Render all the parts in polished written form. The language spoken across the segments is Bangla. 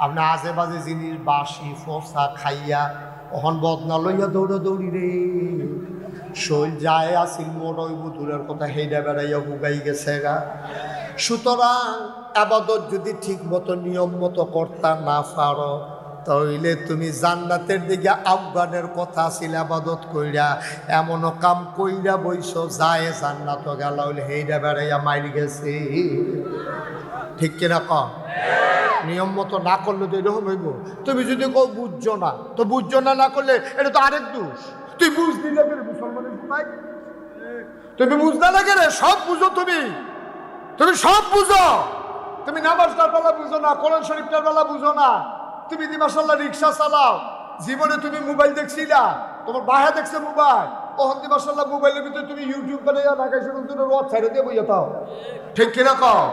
আপনি আজে বাজে জিনিস বাসি ফসা খাইয়া অহন বদনা লইয়া দৌড়া দৌড়ি রে শৈল যায় আসিল মোড়ই বুতুরের কথা হেইডা বেড়াইয়া বুগাই গেছে গা। সুতরাং আবাদত যদি ঠিক মতো নিয়ম মতো করতা না পারো তাইলে তুমি জান্নাতের দিকে আহ্বানের কথা ছিল আবাদত কইরা এমনও কাম কইরা বইস যায় জান্নাত গেল হেইডা বেড়াইয়া মাইর গেছে। ঠিক কিনা কম? নিয়ম মতো না করলে তো এরকম হইব। তুমি যদি কেউ বুঝছো না তো বুঝছো না করলে এটা তো আরেক দোষ। তুই বুঝলি না কেন মুসলমানের ভাই? তুমি বুঝতে লাগে রে, সব বুঝো তুমি সব বুঝো। তুমি নামাজটার বেলা বুঝো না, কোরআন শরীফটার বেলা বুঝো না। তুমি মাশাআল্লাহ রিক্সা চালাও, জীবনে তুমি মোবাইল দেখছিলা, তোমার বাহে দেখছে মোবাইল, ওখান থেকে মাশাআল্লাহ মোবাইলের ভিতরে তুমি ইউটিউব বানাইয়া ঢাকা শরীফের রোড ছেড়ে দিয়ে বইয়া তাও। ঠিক কিনা কও?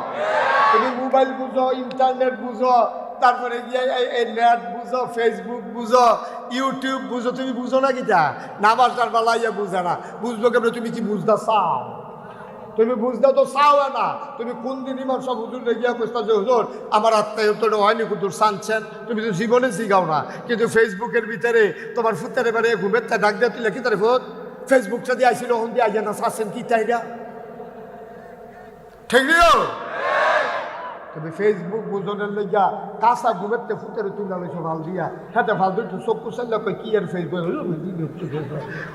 তুমি মোবাইল বুঝো, ইন্টারনেট বুঝো, তারপরে গিয়ে এই নেট বুঝো, ফেসবুক বুঝো, ইউটিউব বুঝো, তুমি বুঝো না কিটা? নামাজটার বেলা ইয়া বুঝে না, বুঝলো কেন? তুমি কি বুঝতে চাও? তুমি বুঝতে তো চাও না। তুমি কোন দিন ইমাম সব হুজুর রেগিয়া কইতা যে হুজুর আমার আত্মায় তো হয়নি হুজুর চানছেন, তুমি তো জীবনে শিখাও না। কিন্তু ফেসবুকের ভিতরে তোমার ফুতের এবারে ঘুমের তা ডাক দিয়ে তুলে কি তার ফুত ফেসবুকটা দিয়ে আইছিল হন দিয়ে আইয়া না চাচ্ছেন কি তাইরা? ঠিক নিও। তুমি ফেসবুক বুঝনের লইয়া কাঁচা ঘুমেরতে ফুতের তুলে লইছো ভাল দিয়া হাতে ফালতু একটু চোখ কুচাইলে কই কি আর ফেসবুক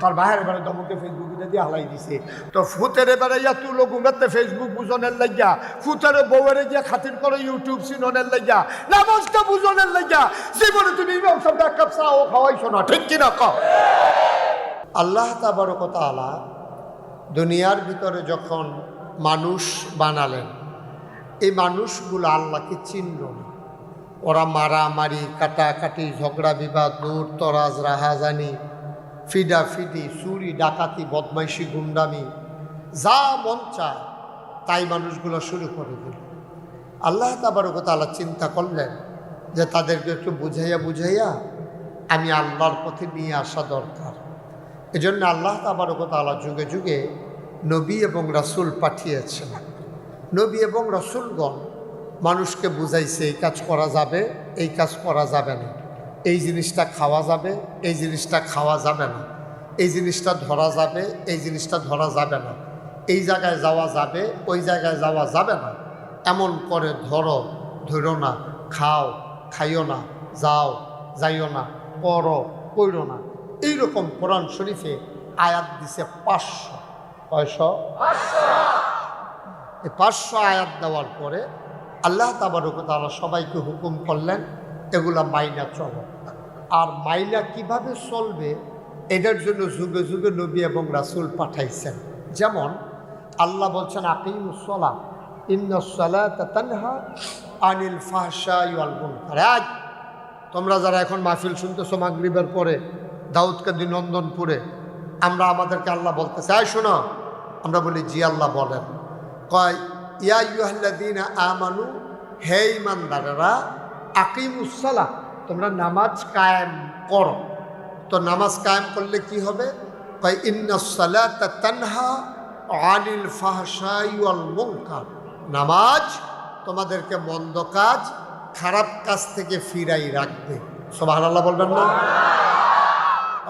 তার বাহির বারে দমকে ফেসবুক দিয়ে হালাই দিছে। তো ফুতের এবারে ইয়া তুলো ঘুমেরতে ফেসবুক বুঝনের লাগিয়া, ফুতের বউয়েরে গিয়া খাতির করো ইউটিউব সিননের লাগিয়া, নামাজটা বুঝনের লাগিয়া জীবনে তুমি ইমাম সাহেব এক কাপ চাও খাওয়াইছো না। ঠিক কিনা কও? আল্লাহ তাবারক ওয়া তাআলা দুনিয়ার ভিতরে যখন মানুষ বানালেন, এই মানুষগুলো আল্লাহকে চিনল না। ওরা মারামারি, কাটাকাটি, ঝগড়া বিবাদ, দূর তরাজ, রাহাজানি, ফিডাফিডি, চুরি ডাকাতি, বদমাইশি, গুন্ডামি, যা মন চায় তাই মানুষগুলো শুরু করে দিল। আল্লাহ তাবারক ওয়া তাআলা চিন্তা করলেন যে তাদেরকে একটু বুঝাইয়া আমি আল্লাহর পথে নিয়ে আসা দরকার। এজন্য আল্লাহ তাবারক ওয়া তাআলা যুগে যুগে নবী এবং রাসূল পাঠিয়েছেন। নবী এবং রাসূলগণ মানুষকে বুঝাইছে এই কাজ করা যাবে, এই কাজ করা যাবে না, এই জিনিসটা খাওয়া যাবে, এই জিনিসটা খাওয়া যাবে না, এই জিনিসটা ধরা যাবে, এই জিনিসটা ধরা যাবে না, এই জায়গায় যাওয়া যাবে, ওই জায়গায় যাওয়া যাবে না, এমন করে ধরো, ধরো না, খাও, খাইও না, যাও, যাইও না, করো, কইরো না। এইরকম কোরআন শরীফে আয়াত দিছে 500। কয়শো? 500 আয়াত দেওয়ার পরে আল্লাহ তাবারক ওয়া তাআলা সবাইকে হুকুম করলেন এগুলা মাইনা চলো। আর মাইনা কিভাবে চলবে এটার জন্য যুগে যুগে নবী এবং রাসূল পাঠাইছেন। যেমন আল্লাহ বলছেন আকিমুস সালাহ ইন্নাস সালাতা তানহা আনিল ফাহশাই ওয়াল মুনকার। তোমরা যারা এখন মাহফিল শুনতেছো মাগরিবের পরে দাউদকান্দি নন্দনপুরে, আমরা আমাদেরকে আল্লাহ বলতেছে আয় শোনো। আমরা বলি জি আল্লাহ বলেন। কয় ইয়া আইয়ুহাল্লাযীনা আমানু, হে ঈমানদারেরা, আকিমুস সালাহ, তোমরা নামাজ কায়েম করো। তো নামাজ কায়েম করলে কি হবে? কয় ইন্নাস সালাতা তানহা আনিল ফাহশাই ওয়াল মুনকার। নামাজ তোমাদেরকে মন্দ কাজ, খারাপ কাজ থেকে ফিরাই রাখবে। সুবহানাল্লাহ বলবেন না?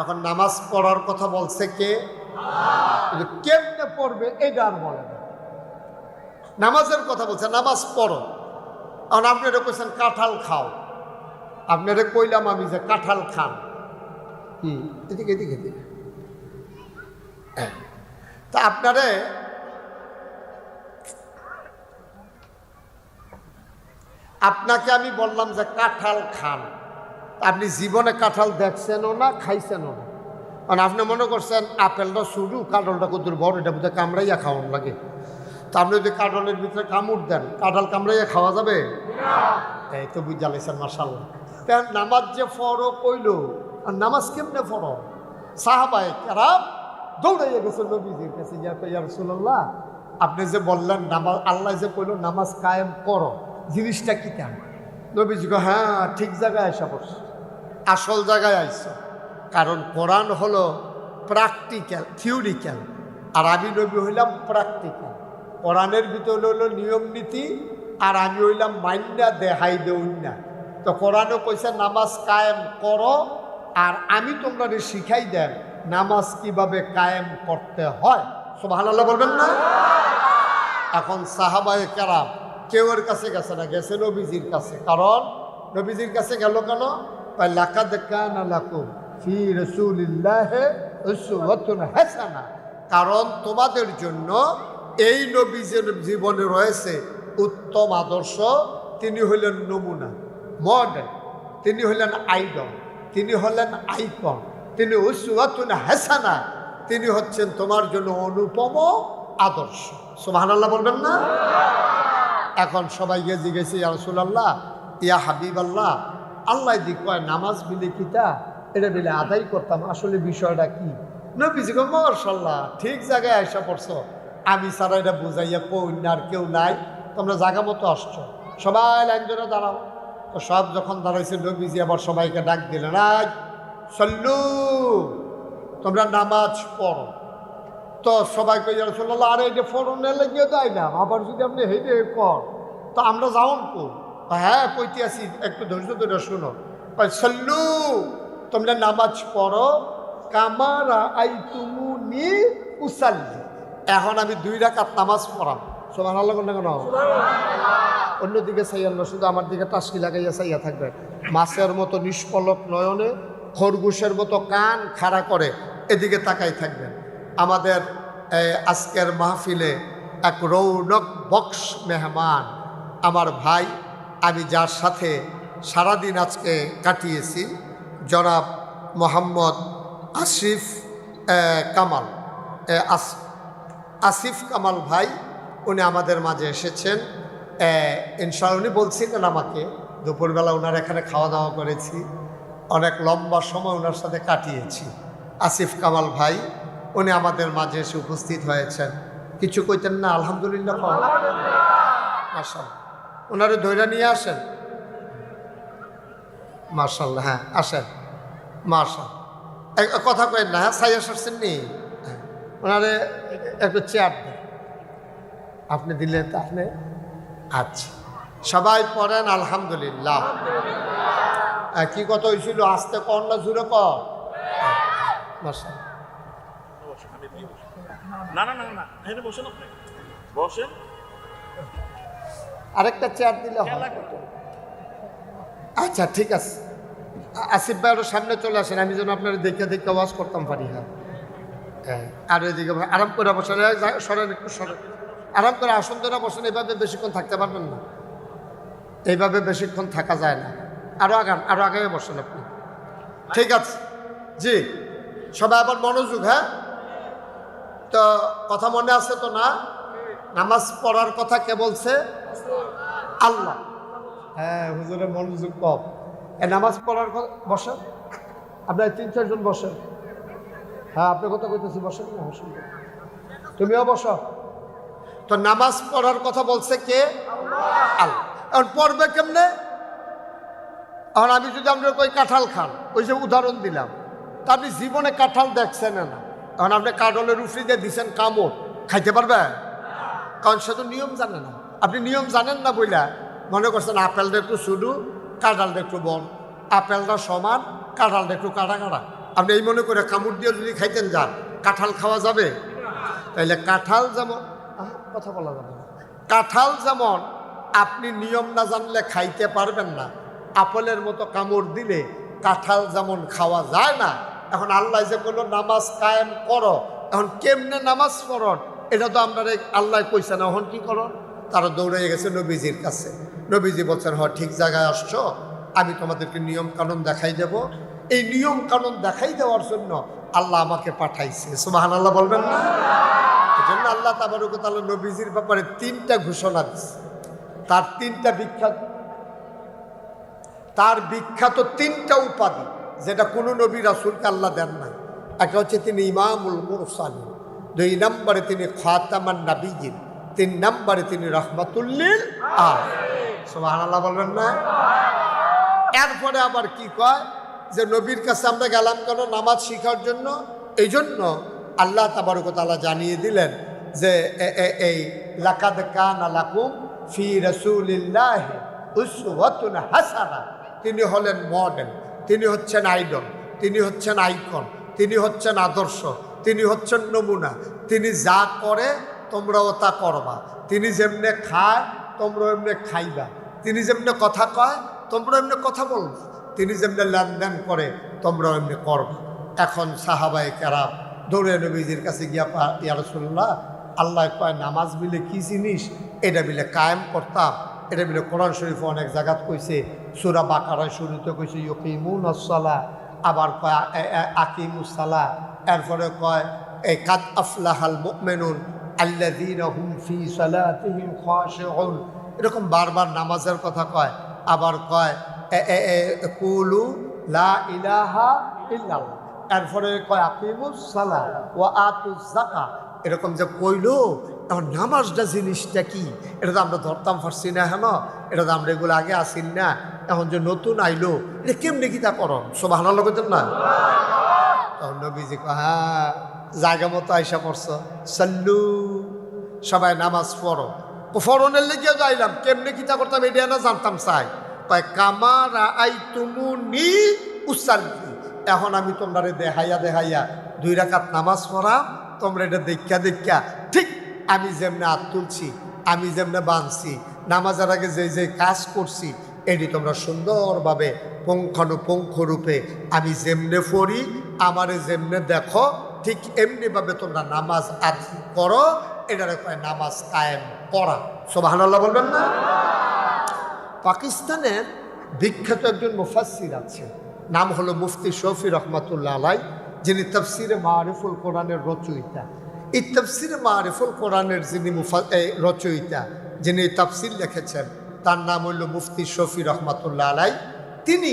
এখন নামাজ পড়ার কথা বলছে কে? কেমনে পড়বে এটা আর বলে না। নামাজের কথা বলছে, নামাজ পড়ো। এখন আপনারা কইছেন কাঁঠাল খাও, আপনারা কইলাম আমি যে কাঁঠাল খান। এদিকে এদিকে এদিকে তা আপনাকে আমি বললাম যে কাঁঠাল খান, আপনি জীবনে কাঁঠাল দেখছেনও না, খাইছেনও না। কারণ আপনি মনে করছেন আপেলটা শুরু, কাঁঠালটা কত বড়, এটা বোধহয় কামড়াইয়া খাওয়ান লাগে। তা আপনি যদি কাঁঠালের ভিতরে কামড় দেন, কাঁঠাল কামড়াইয়া খাওয়া যাবে? এই তো বুঝা লাইছেন মাশাআল্লাহ। নামাজ যে ফরো কইল, আর নামাজ কেমনে ফরো? সাহাবায়ে কেরাম দৌড়াইয়া গেছে নবীজির কাছে, ইয়া রাসূলুল্লাহ আপনি যে বললেন নামাজ, আল্লাহ যে কইল নামাজ কায়েম করো, জিনিসটা কি কেন? নবীজি কো হ্যাঁ ঠিক জায়গায় আইসা পড়ছে, আসল জায়গায় আইসো। কারণ কোরআন হলো প্র্যাকটিক্যাল, থিওরিক্যাল, আর আমি নবী হইলাম প্র্যাকটিক্যাল। কোরআনের ভিতরে হলো নিয়ম নীতি, আর আমি হইলাম মাইন্ডা দেহাই দেউন না। তো কোরআনও কইছে নামাজ কায়েম করো, আর আমি তোমরা শিখাই দেন নামাজ কিভাবে কায়েম করতে হয়। সুবহানাল্লাহ বলবেন না? এখন সাহাবায়ে কেরাম কেউ এর কাছে গেছে না, গেছে নবীজির কাছে। কারণ নবীজির কাছে গেল কেন? লাকাদ কানা লাকুম ফি রাসূলিল্লাহি উসওয়াতুন হাসানাহ, কারণ তোমাদের জন্য এই নবীজির জীবনে রয়েছে উত্তম আদর্শ। তিনি হলেন নমুনা, মডেল, তিনি হলেন আইডল, তিনি হলেন আইকন, তিনি উসওয়াতুন হাসানাহ, তিনি হচ্ছেন তোমার জন্য অনুপম আদর্শ। সুবহানাল্লাহ বলবেন না? এখন সবাই গিয়ে জিজ্ঞেস, ইয়া রাসূলুল্লাহ, ইয়া হাবিবাল্লাহ, আল্লাহ দি কয় নামাজ বিলে কিতা, এটা বিলে আদায় করতাম, আসলে বিষয়টা কি? নবীজি কয়, মাশাআল্লাহ, ঠিক জায়গায় আয়সা পড়ছো, আমি ছাড়া এটা বুঝাইয়া কই না আর কেউ নাই, তোমরা জায়গা মতো আসছো, সবাই লাইন ধরে দাঁড়াও। তো সব যখন দাঁড়াইছে নবীজি আবার সবাইকে ডাক দিলেন, আজ সল্লু, তোমরা নামাজ পড়ো। তো সবাই কই, ইয়া রাসূলুল্লাহ, আরে এটা ফরনে লেগে যায় না, আবার যদি আপনি হেঁটে কর তো আমরা যাওন কো? হ্যাঁ কইতে আসি, একটু ধৈর্য ধরে শুনো। সল্লু, তোমরা নামাজ পড়ো কামারা আইতুমুনি উসাল্লি। এখন আমি 2 রাকাত নামাজ পড়াম। সুবহানাল্লাহ কোন কেন? অন্যদিকে চাইয়া না, শুধু আমার দিকে টাসকি লাগাইয়া চাইয়া থাকবে। মাছের মতো নিষ্পলক নয়নে, খরগোশের মতো কান খাড়া করে এদিকে তাকাই থাকবেন। আমাদের আজকের মাহফিলে এক রৌনক বক্স মেহমান, আমার ভাই, আমি যার সাথে সারাদিন আজকে কাটিয়েছি, জনাব মোহাম্মদ আসিফ কামাল, আসিফ কামাল ভাই, উনি আমাদের মাঝে এসেছেন। ইনশাআল্লাহ উনি বলছিলেন আমাকে, দুপুরবেলা ওনার এখানে খাওয়া দাওয়া করেছি, অনেক লম্বা সময় ওনার সাথে কাটিয়েছি। আসিফ কামাল ভাই উনি আমাদের মাঝে এসে উপস্থিত হয়েছেন। কিছু কইতেন না? আলহামদুলিল্লাহ, মাশাআল্লাহ। ওনারে ধৈর্য নিয়ে আসেন। মাশাআল্লাহ, হ্যাঁ আসেন। মাশাআল্লাহ, কথা কয়েন না, হ্যাঁ সাইয়া আসছেন নি, ওনারে একটু চেয়ার দেন। আপনি দিলেন তো আপনি? আচ্ছা, সবাই পড়েন আলহামদুলিল্লাহ। কি কথা হয়েছিল? আস্তে কর না জুড়ে কর? মাশাআল্লাহ। না না না না, এখানে বসেন, আপনি বসেন। আরেকটা চেয়ার দিলে হয়। আচ্ছা ঠিক আছে, আসিফ ভাই ওর সামনে চলে আসেন, আমি যেন আপনার দেখে দেখে আওয়াজ করতাম পারি। হ্যাঁ, আর ওইদিকে আরাম করে বসেন, সরেন একটু, সরেন, আরাম করে আসন ধরে বসেন। এইভাবে বেশিক্ষণ থাকতে পারবেন না, এইভাবে বেশিক্ষণ থাকা যায় না। আরো আগান, আরো আগে বসেন আপনি। ঠিক আছে জি, সবাই আবার মনোযোগ। হ্যাঁ, তো কথা মনে আছে তো না? নামাজ পড়ার কথা কে বলছে? আল্লাহ। হ্যাঁ, হুজুরের মনোযোগ কম। নামাজ পড়ার কথা, বসেন আপনার 3-4 জন বসেন। হ্যাঁ, আপনার কথা কইতেছি, বসেন না, বসেন, তুমিও বসো। তো নামাজ পড়ার কথা বলছে কে? আল্লাহ। এখন পড়বে কেমনে? এখন আমি যদি আপনার কই কাঁঠাল খান, ওই যে উদাহরণ দিলাম, তা আপনি জীবনে কাঁঠাল দেখছেন না, এখন আপনি কাঁঠালের রুফি দিয়ে দিচ্ছেন কামড়, খাইতে পারবেন? কারণ সে তো নিয়ম জানে না। আপনি নিয়ম জানেন না বইলা মনে করছেন আপেলটা একটু শুধু, কাঁঠালটা একটু বড়, আপেলটা সমান, কাঁঠালটা একটু কাটা কাটা। আপনি এই মনে করে কামড় দিয়ে যদি খাইতেন যান, কাঁঠাল খাওয়া যাবে? তাইলে কাঁঠাল যেমন, কথা বলা যাবে না, কাঁঠাল যেমন আপনি নিয়ম না জানলে খাইতে পারবেন না, আপেলের মতো কামড় দিলে কাঁঠাল যেমন খাওয়া যায় না। এখন আল্লাহ যে বললো নামাজ কায়েম করো, এখন কেমনে নামাজ পড়ন এটা তো আমরা আল্লাহ কইছে না। এখন কি করো? তারা দৌড়ে গেছে নবীজির কাছে। নবীজি বলছেন, হ ঠিক জায়গায় আসছো, আমি তোমাদেরকে নিয়ম কানুন দেখাই দেব। এই নিয়ম কানুন দেখাই দেওয়ার জন্য আল্লাহ আমাকে পাঠাইছে। সুবহানাল্লাহ বলবেন না? এই জন্য আল্লাহ তাবারক ওয়া তাআলা নবীজির ব্যাপারে 3টা ঘোষণা দিচ্ছে। তার 3টা বিখ্যাত, তার বিখ্যাত 3টা উপাধি, যেটা কোনো নবী রাসূলকে আল্লাহ দেন নাই। একটা হচ্ছে তিনি ইমামুল মুরসালিন, 2 নম্বরে তিনি খাতামান নাবিয়্যিন, 3 নম্বরে তিনি রাহমাতুল লিল আলামিন। সুবহানাল্লাহ বলবেন না? এরপরে আবার কি কয় যে নবীর কাছে আমরা গেলাম কেন? নামাজ শিখার জন্য। এই জন্য আল্লাহ তাবারক ওয়া তাআলা জানিয়ে দিলেন যে এই লাকাদ কানা লাকুম ফি রাসূলিল্লাহি উসওয়াতুন হাসানাহ, তিনি হলেন মডেল, তিনি হচ্ছেন আইডল, তিনি হচ্ছেন আইকন, তিনি হচ্ছেন আদর্শ, তিনি হচ্ছেন নমুনা। তিনি যা করে তোমরাও তা করবা, তিনি যেমনে খায় তোমরা এমনি খাইবা, তিনি যেমনি কথা কয় তোমরা এমনি কথা বলবা, তিনি যেমনি লেনদেন করে তোমরাও এমনি করবা। এখন সাহাবায়ে কেরাম দৌড়ে নবীজির কাছে গিয়া ইয়া রাসূলুল্লাহ, আল্লাহ কয় নামাজ মিলে কি জিনিস, এটা মিলে কায়েম করতাম। এটা মিলে কোরআন শরীফ অনেক জায়গাত কইছে, সূরা বাকারায় শুরুতে কইছে ইউকিমুনাস সালাহ, আবার কয় আকিমুস সালাহ, এরপরে কয় কাদ আফলাহাল মুমিনুন আল্লাযীনা হুম ফি সালাতিহিম খাশিউন। এরকম বারবার নামাজের কথা কয়, আবার কয় কুলু লা ইলাহা ইল্লাল্লাহ, এরপরে কয় আকিমুস সালাহ ওয়া আতুজ যাকাত। এরকম যে কইলো, এখন নামাজটা জিনিসটা কি এটা তো আমরা ধরতাম পারছি না, হ্যাঁ এটা তো আমরা এগুলো আগে আসিন না, এখন যে নতুন আইলো এটা কেমনি কি তা করম সুবহানাল্লাহ কইতেন না? তখন নবীজি কয় হ্যাঁ জায়গা মতো আইসা পড়ছো, সাল্লু সবাই নামাজ পড়ো। ফরনের লেগে যাইলাম, কেমনি কিতা করতাম এটা না জানতাম চাই। কয় কামা রাআইতুমুনি উসাল্লি, এখন আমি তোমরা দেখাইয়া দেখাইয়া 2 রাকাত নামাজ পড়া, তোমরা এটা দেখা দেখা ঠিক আমি যেমনে হাত তুলছি, আমি যেমনে বাঁধছি, নামাজের আগে যে যে কাজ করছি এটি তোমরা সুন্দরভাবে পুঙ্খানুপুঙ্খ রূপে আমি যেমনে পড়ি, আমারে যেমনে দেখো ঠিক এমনিভাবে তোমরা নামাজ আদায় করো। এটারে কয় নামাজ কায়েম করা। সুবহানাল্লাহ বলবেন না? পাকিস্তানের বিখ্যাত একজন মুফাসসির আছে, নাম হলো মুফতি শফি রহমাতুল্লাহ আলাই, যিনি তাফসিরে মারিফুল কোরআনের রচয়িতা। এই তাফসিরে মারিফুল কোরআনের যিনি রচয়িতা, যিনি তাফসির লিখেছেন, তার নাম হইল মুফতি শফি রহমাতুল্লাহ আলাই। তিনি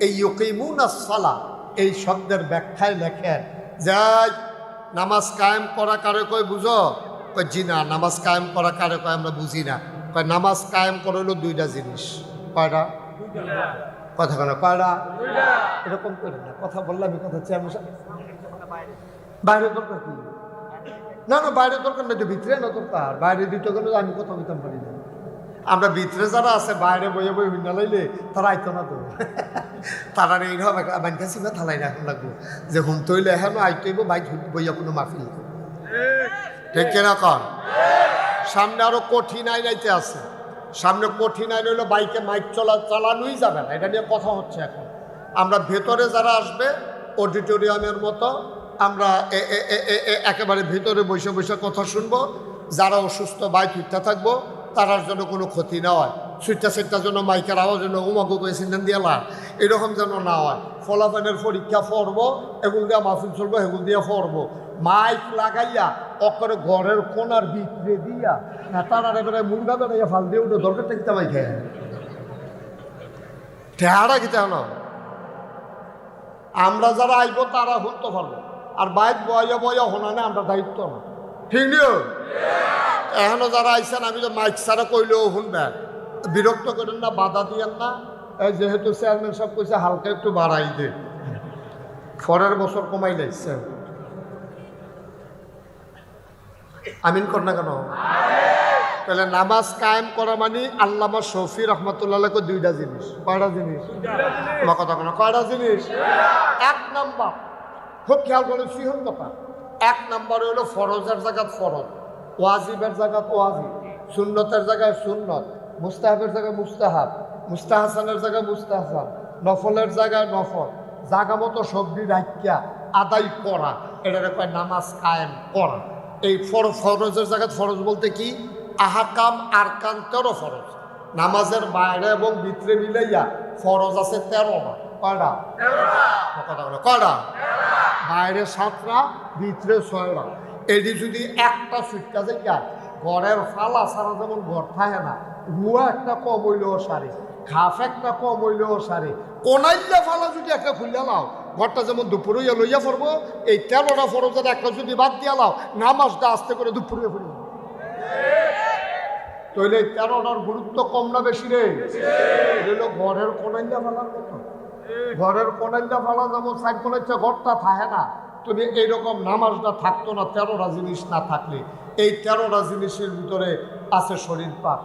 এই ইউকিমুনাস সালাহ এই শব্দের ব্যাখ্যায় লেখেন যে নামাজ কায়েম করা কারে কয় বুঝো? কয় জি না, নামাজ কায়েম করা কারে কয় আমরা বুঝি না। কয় নামাজ কায়েম করা হলো 2টা জিনিস। কয়টা? কথা কেন কয়টা? এরকম করে না, কথা বললাম এই কথা চেয়ার মশাই, বাইরে দরকার কি? না না বাইরে দরকার না, তো ভিতরে না দরকার। বাইরে দিতে গেলে আমি কথা বলতাম পারি না। আমরা ভিতরে যারা আছে বাইরে বইয়ে বই ভিন্ন লাইলে তারা আইতো না তো, তারা এইভাবে আমার কাছে না থালাই রাখুন লাগবো যে হুম তৈলে এখন আইতইব বাইক বইয়া কোনো মাফিল, ঠিক কিনা কন? সামনে আরো কঠিন আইন আইতে আছে, সামনে কঠিন আইন হইলো বাইকে মাইক চালানোই যাবে না, এটা নিয়ে কথা হচ্ছে এখন। আমরা ভেতরে যারা আসবে অডিটোরিয়ামের মতো আমরা একেবারে ভিতরে বসে বসে কথা শুনবো। যারা অসুস্থ বাইক উঠতে থাকবো, তারার জন্য কোনো ক্ষতি না হয়। সুইটটা সেটটার জন্য মাইকের আওয়াজ যেন উমাগু করে সিন্ধান দিয়ে লাগ এরকম যেন না হয়। ফলাফলের পরীক্ষা পড়বো, এগুলো দিয়ে মাহফিল চলবো, এগুলো দিয়ে পড়বো। মাইক লাগাইয়া অকরে ঘরের কোনার ভিতরে দিয়া তারা এবারে মুরগা বেড়াইয়া ফাল দিয়ে উঠে দরকারটা কিতা মাই খায় ঠেহারা কিতা হলো। আমরা যারা আইব তারা শুনতে পারবো, আর বাইক বয়া বয়া হোনা না আমরা দায়িত্ব না, ঠিক নিও। এখনো যারা আইসেন আমি তো মাইক ছাড়া কইলেও শুনবে, বিরক্ত করেন না, বাধা দিয়েন না। যেহেতু চেয়ারম্যান সব কইছে হালকা একটু বাড়াই দে, পরের বছর কমাই লাগছে। আমিন কর না কেন? তাহলে নামাজ কায়েম করা মানে আল্লামা শফি রহমতুল্লাহ 2টা জিনিস। কয়টা জিনিস? আমার কথা কেন? কয়টা জিনিস? 1 নাম্বার, খুব খেয়াল করে সিহন কথা, 1 নাম্বার হলো ফরজের জায়গাত ফরজ, ওয়াজিবের জায়গাত ওয়াজিব, সুন্নতের জায়গায় সুন্নত, মুস্তাহাবের জায়গায় মুস্তাহাব, মুস্তাহাসানের জায়গায় মুস্তাহাসান, নফলের জায়গায় নফল, জায়গা মতো সবজি রাখিয়া আদায় করা, এটারে কয় নামাজ কায়েম করা। এই ফরজের জায়গায় ফরজ বলতে কি? আহাকাম আরকান 13 ফরজ। নামাজের বাইরে এবং ভিতরে মিলাইয়া ফরজ আছে 13টা। কয়টা? কয়টা? বাইরে 7টা, ভিতরে 6টা। এটি যদি একটা সুটকা যায়, ঘরের ফালা সারা যেমন ঘর থাকে না, রুয়া একটা কম হইলেও সারে, খাফ একটা কম হইলেও সারে, কোনাইয়া ফালা যদি একটা খুলিয়া লাও, ঘরটা যেমন দুপুরে লইয়া পড়বো। এই 13টা ফরজের একটা যদি বাদ দিয়া লাও, নামাজটা আস্তে করে দুপুরে পড়ব। তাইলে 13টার গুরুত্ব কম না বেশি রে? হইল ঘরের কোনাইয়া ফালার মতো। ঘরের কোনাইয়া ফালা যেমন সাইড কোনাইছে ঘরটা থাকে না, তুমি এইরকম নামাজটা থাকতো না 13টা জিনিস না থাকলে। এই 13টা জিনিসের ভিতরে আছে শরীর পাক,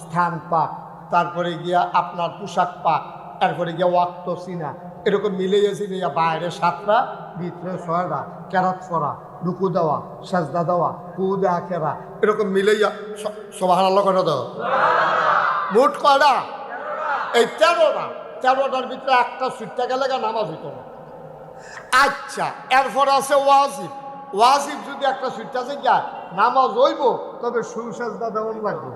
স্থান পাক, তারপরে গিয়া আপনার পোশাক পাক, তারপরে গিয়ে ওয়াক্ত সিনা এরকম মিলে গেছে যে বাইরে 7টা ভিতরে 6টা কেরাত পড়া রুকু দেওয়া সাজদা দেওয়া কু দেওয়া কেরা এরকম মিলে সুবহানাল্লাহ করে দাও মোট কয়টা এই 13টার ভিতরে একটা ছুটতে গেলে নামাজ হইতো না। আচ্ছা এরপর আছে ওয়াজিব। ওয়াজিব যদি একটা ছুটতে আছে গিয়া নামাজ হইব তবে সুসাজদা দেওয়ান লাগবে।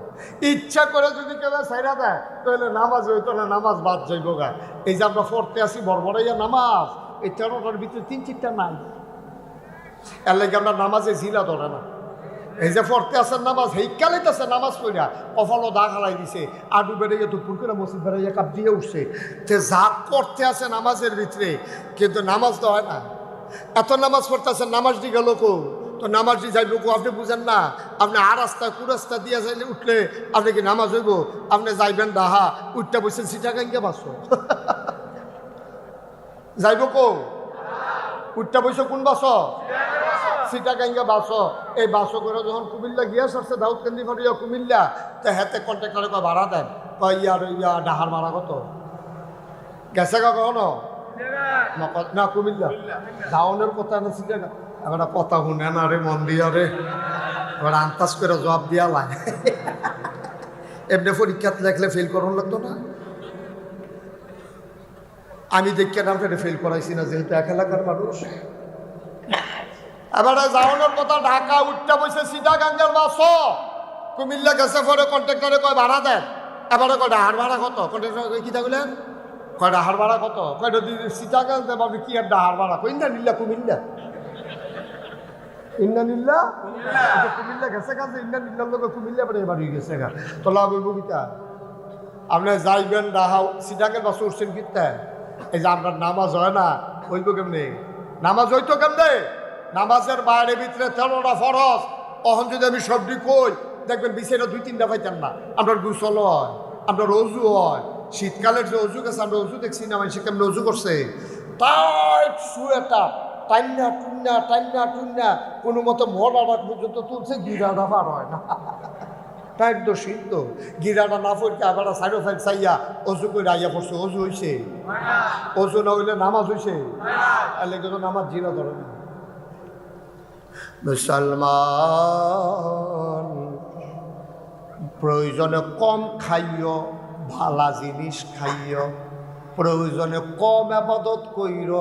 ইচ্ছা করে যদি কেউ ছাইরা দেয় তাহলে নামাজ হইতো না, নামাজ বাদ যাইব গা। এই যে আমরা পড়তে আসি বড়বড়াইয়া নামাজ, এই 13টার ভিতরে 3-4টা নাই। এর লাগে আমরা নামাজে জিলা ধরে না। এই যে পড়তে আসেন নামাজ হেইকালাইতেছে নামাজ পড়িয়া কপালও দাগ হালাই দিছে, আডু বেড়ে দুপুর করে মসজিদ বেড়াইয়া কাপ দিয়ে উঠছে। তে যা করতে আছে নামাজের ভিতরে কিন্তু নামাজ তো হয় না। এত নামাজ পড়তে আছেন নামাজ দি গেল কো তো নামাজ দি যাইব কো আপনি বুঝেন না। আপনি আর রাস্তা কুরাস্তা দিয়ে যাইলে উঠলে আপনি কি নামাজ হইব? আপনি যাইবেন ডাহা উঠতে বসছেন সিটাগাঙ্গে বাসো যাইব কো উঠতে বসে কোন বাস? সিটাগাঙ্গে বাস। এই বাস করে যখন কুমিল্লা গিয়া সরছে দাউদকান্দি ফটিয়া কুমিল্লা তো হাতে কন্ট্রাক্টরে কয় ভাড়া দেন, কয় ইয়া ডাহার ভাড়া কত গেছে কখনো না? কুমিল্লা দাউনের কথা না সিটাগা এবার কথা শুনে না রে মন দিয়া রে, এবার আন্তাজ করে জবাব দিয়া লাগে। এমনি পরীক্ষাত লেখলে ফেল করুন লাগতো না? আমি দেখে নাম ফেল করাইছি না যেহেতু এক এলাকার মানুষ। এবারে যাওয়ানোর কথা ঢাকা উঠতে বসে সিটাগাঙ্গের বাস কুমিল্লা গেছে পরে কন্ট্রাক্টরে কয় ভাড়া দেন। এবারে কয় ডাহার ভাড়া কত? কন্ট্রাক্টর কি থাকলেন কয় ডাহার ভাড়া কত? কয় সিটাগাং দেবাবি কি আর ডাহার ভাড়া? কই না নিল্লা কুমিল্লা ইন্না নিল্লা কুমিল্লা গেছে কাছে ইন্না নিল্লার লোক কুমিল্লা পরে এবার গেছে গা তো লাভ হইব কিতা? আপনি যাইবেন ডাহা সিটাগাঙ্গের বাস উঠছেন কিতা? এই যে আপনার নামাজ হয় না হইব কেমনে? নামাজ হইতো কেমনে? নামাজের বাইরে ভিতরে 13টা ফরজ। তখন যদি আমি সবটি কই দেখবেন বিছাইটা 2-3টা পাইতেন না। আপনার গোসল হয়, আপনার অজু হয়। শীতকালের যে অজু গেছে আমরা অজু দেখছি না, মানে সে কেমন অজু করছে টাইট শুয়েটা টাইনা টুন্না কোনো মতো মরা রাখ পর্যন্ত তুলছে, গিরাটা পার হয় না। টাইট তো শীত তো গিরাটা না পড়তে আবার সাইড সাইড চাইয়া অজু করে আইয়া পড়ছে। অজু হয়েছে? অজু না হইলে নামাজ হয়েছে? তাহলে কিন্তু নামাজ জিরা ধরে না। মুসলমান প্রয়োজনে কম খাইও, ভালা জিনিস খাইও, প্রয়োজনে কম আবাদত কইর,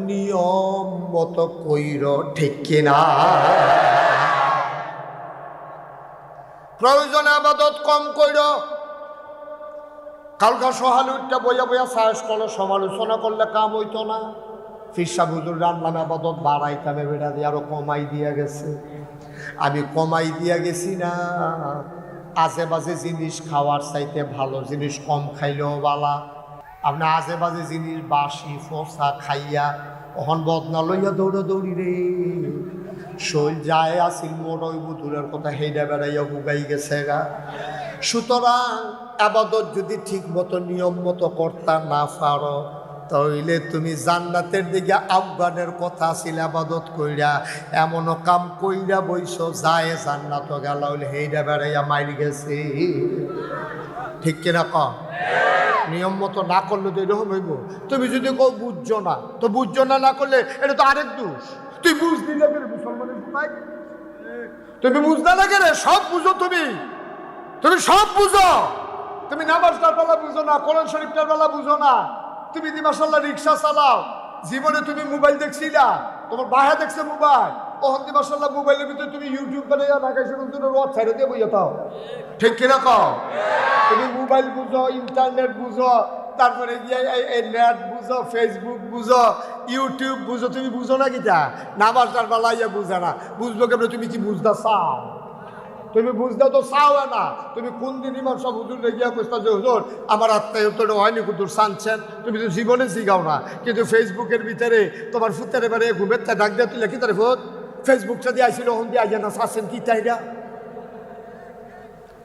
নিয়ম মতো কইর, ঠিক কিনা? প্রয়োজনে আবাদত কম কইর। কালকা সহালে উঠটা বইয়া বইয়া সাহস করলে সমালোচনা করলে কাম হইতো না। ফিরসা হুজুর রান্নাম আবাদত বাড়াইতামে বেড়া দিয়ে আরো কমাই দিয়া গেছে। আমি কমাই দিয়া গেছি না? আজে বাজে জিনিস খাওয়ার চাইতে ভালো জিনিস কম খাইলেও বালা। আপনি আজে বাজে জিনিস বাসি ফসা খাইয়া ওখান বদনা লইয়া দৌড়ি রে শৈল যায় আসিল মোড়ই বুধুরের কথা হেইডা বেড়াইয়া বুগাই গেছে গা। সুতরাং আবাদত যদি ঠিক মতো নিয়ম মতো করতা না পারো তাইলে তুমি জান্নাতের দিকে আহ্বানের কথা ছিল আবাদত কইরা এমনও কাম কইরা বইস যায় জান্নাত গেল হেইডা বেড়াইয়া মাইর গেছে। ঠিক কিনা ক? নিয়ম মতো না করলে তো এরকম হইব। তুমি যদি কেউ বুঝছো না তো বুঝছো না করলে এটা তো আরেক দোষ। তুই বুঝলি না কেন মুসলমানের কোথায়? তুমি বুঝতে না কেন? সব বুঝো তুমি সব বুঝো। তুমি নামাজটার বেলা বুঝো না, কোরআন শরীফটার বেলা বুঝো না। তুমি মাশাআল্লাহ রিক্সা চালাও, জীবনে তুমি মোবাইল দেখছিলা? তোমার বাহে দেখছে মোবাইল? ওখান দিয়ে মাশাআল্লাহ মোবাইলের ভিতরে তুমি ইউটিউব বানাইয়া ঢাকা শরীফের ওয়াচ ছাইড়ে দিয়ে বইয়া তাও। ঠিক কিনা কও? তুমি মোবাইল বুঝো, ইন্টারনেট বুঝো, তারপরে গিয়ে এই নেট বুঝো, ফেসবুক বুঝো, ইউটিউব বুঝো। তুমি বুঝো না কিটা? নামাজটার বেলা ইয়া বুঝে না। বুঝবো কেমন? তুমি কি বুঝতে চাও? তুমি বুঝতে তো চাও না। তুমি কোন দিন ইমাম সব হুজুর রেগিয়া কইতা যে হুজুর আমার আত্মায় তো হয়নি হুজুর শানছেন, তুমি তো জীবনে শিখাও না। কিন্তু ফেসবুকের ভিতরে তোমার ফুতের এবারে ঘুমের তা ডাক দিয়ে তুই লেখি তার ফুট ফেসবুকটা দিয়ে আইছিল হন দিয়ে আইয়া না শাসেন কি তাইরা?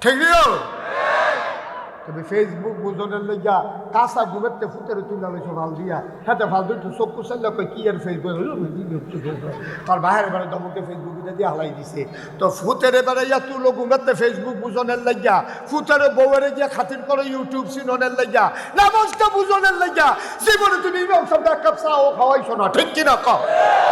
ঠিক নিও তবে ফেসবুক বুঝনের লইয়া কাঁচা ঘুমেতে ফুটের তুলা লইছো ভাল দিয়া হাতে ভাল দুটো চক্ষু চাইলে কই কি আর ফেসবুক তার বাহির বেড়ে দমকে ফেসবুক দিয়ে হালাই দিছে তো ফুটের এবারে ইয়া তুলো ঘুমেতে ফেসবুক বুঝনের লইয়া ফুটের বউয়ের গিয়া খাতির করে ইউটিউব সিননের লইয়া নামাজটা বুঝনের লইয়া জীবনে তুমি ইমাম সাহেব এক কাপ চা ও খাওয়াইছো না ঠিক কিনা কও